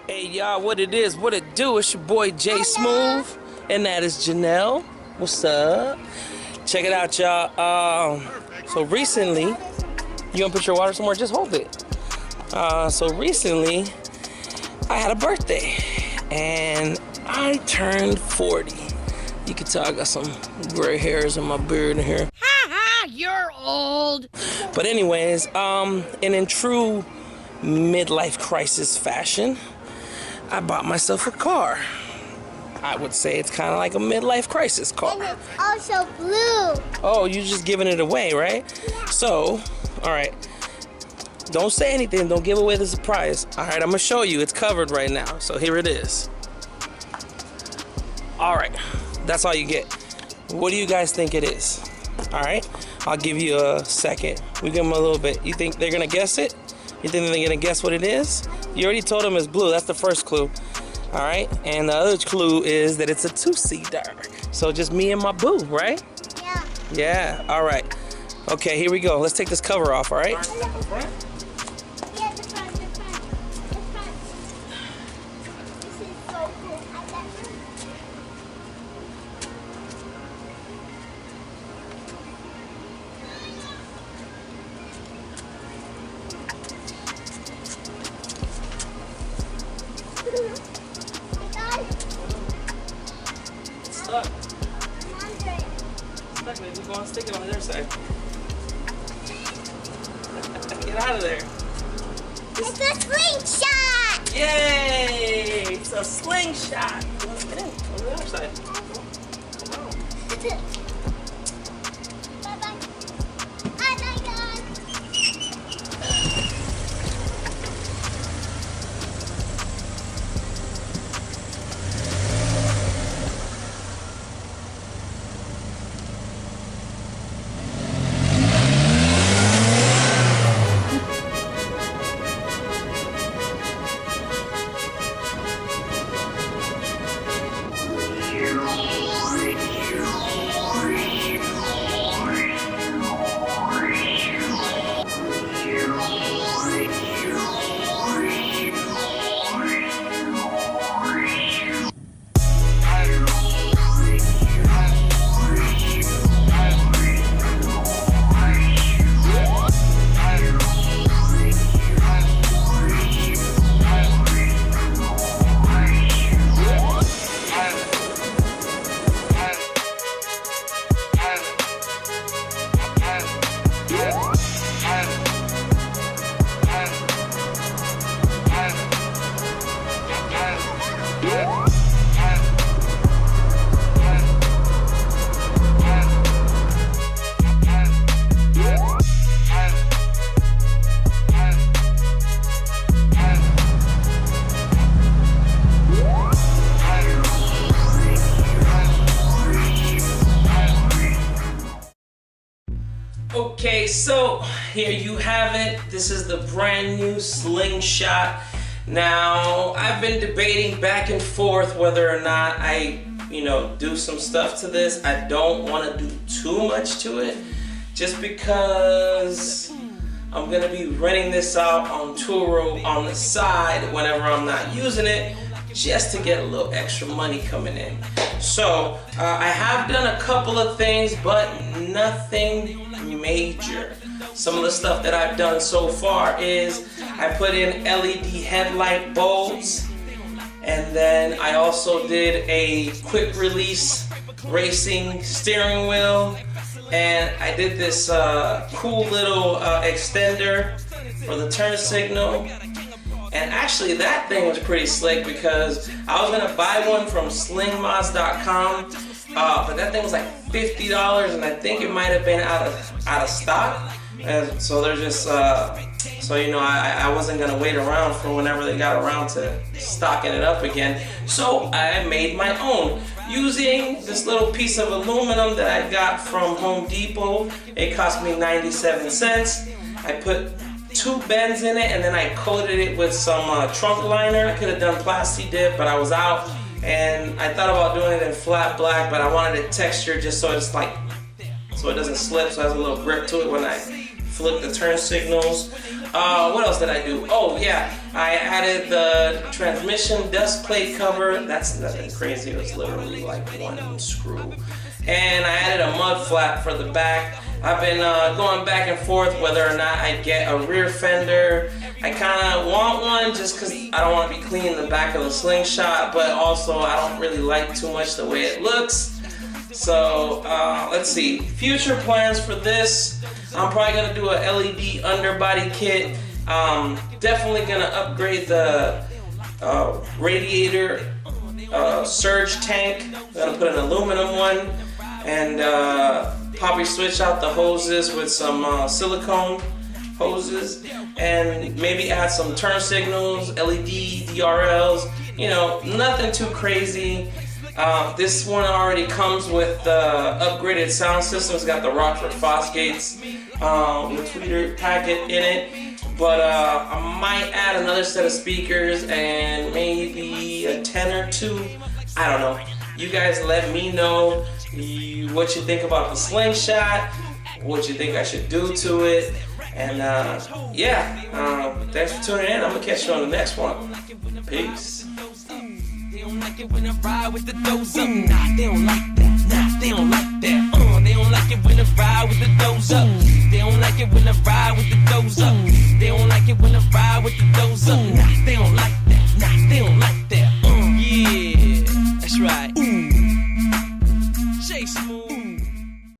Hey y'all, what it is, what it do? It's your boy Jay Smooth, and that is Janelle. What's up? Check it out, y'all. So recently, you gonna put your water somewhere? Just hold it. So recently, I had a birthday, and I turned 40. You can tell I got some gray hairs in my beard in here. Ha ha, you're old. But anyways, and in true midlife crisis fashion, I bought myself a car. I would say it's kind of like a midlife crisis car. And it's also blue. Oh, you're just giving it away, right? Yeah. So, all right. Don't say anything. Don't give away the surprise. All right, I'm gonna show you. It's covered right now. So here it is. All right, that's all you get. What do you guys think it is? All right, I'll give you a second. We give them a little bit. You think they're gonna guess it? You think they're gonna guess what it is? You already told them it's blue. That's the first clue. All right, and the other clue is that it's a two-seater. So just me and my boo, right? Yeah. Yeah. All right. Okay, here we go. Let's take this cover off. All right. Yeah, the front. The front. This is so cool. I like it. It's stuck. Stuck. Maybe go and stick it on the other side. Get out of there. It's a slingshot! Yay! It's a slingshot. Get in. On the other side. Come on. Bye-bye. Bye-bye, guys. Okay, so here you have it. This is the brand new slingshot. Now, I've been debating back and forth whether or not I, do some stuff to this. I don't want to do too much to it, just because I'm gonna be renting this out on Turo on the side whenever I'm not using it, just to get a little extra money coming in. So, I have done a couple of things, but nothing major. Some of the stuff that I've done so far is I put in LED headlight bulbs, and then I also did a quick release racing steering wheel, and I did this cool little extender for the turn signal. And actually that thing was pretty slick because I was gonna buy one from slingmods.com, but that thing was like $50, and I think it might have been out of stock. And so they're just, I wasn't gonna wait around for whenever they got around to stocking it up again. So I made my own using this little piece of aluminum that I got from Home Depot. It cost me 97 cents. I put 2 bends in it, and then I coated it with some trunk liner. I could have done Plasti Dip, but I was out, and I thought about doing it in flat black, but I wanted it textured just so it's so it doesn't slip, so it has a little grip to it when I flip the turn signals. What else did I do? Oh yeah, I added the transmission dust plate cover. That's nothing crazy. It was literally like one screw. And I added a mud flap for the back. I've been going back and forth whether or not I get a rear fender. I kind of want one just because I don't want to be cleaning the back of the slingshot, but also I don't really like too much the way it looks. So let's see, future plans for this. I'm probably gonna do a LED underbody kit. Definitely gonna upgrade the radiator surge tank. I'm gonna put an aluminum one, and probably switch out the hoses with some silicone hoses, and maybe add some turn signals, LED, DRLs, you know, nothing too crazy. This one already comes with the upgraded sound system. It's got the Rockford Fosgates with tweeter packet in it. But I might add another set of speakers and maybe a 10 or 2. I don't know. You guys let me know what you think about the slingshot, what you think I should do to it. And yeah, thanks for tuning in. I'm going to catch you on the next one. Peace. They don't like it when I ride with the doors up. Nah, they don't like that. Nah, they don't like that. They don't like it when I ride with the doors up. They don't like it when I ride with the doors up. They don't like it when I ride with the doors up. Nah, they don't like that. Nah, they don't like that.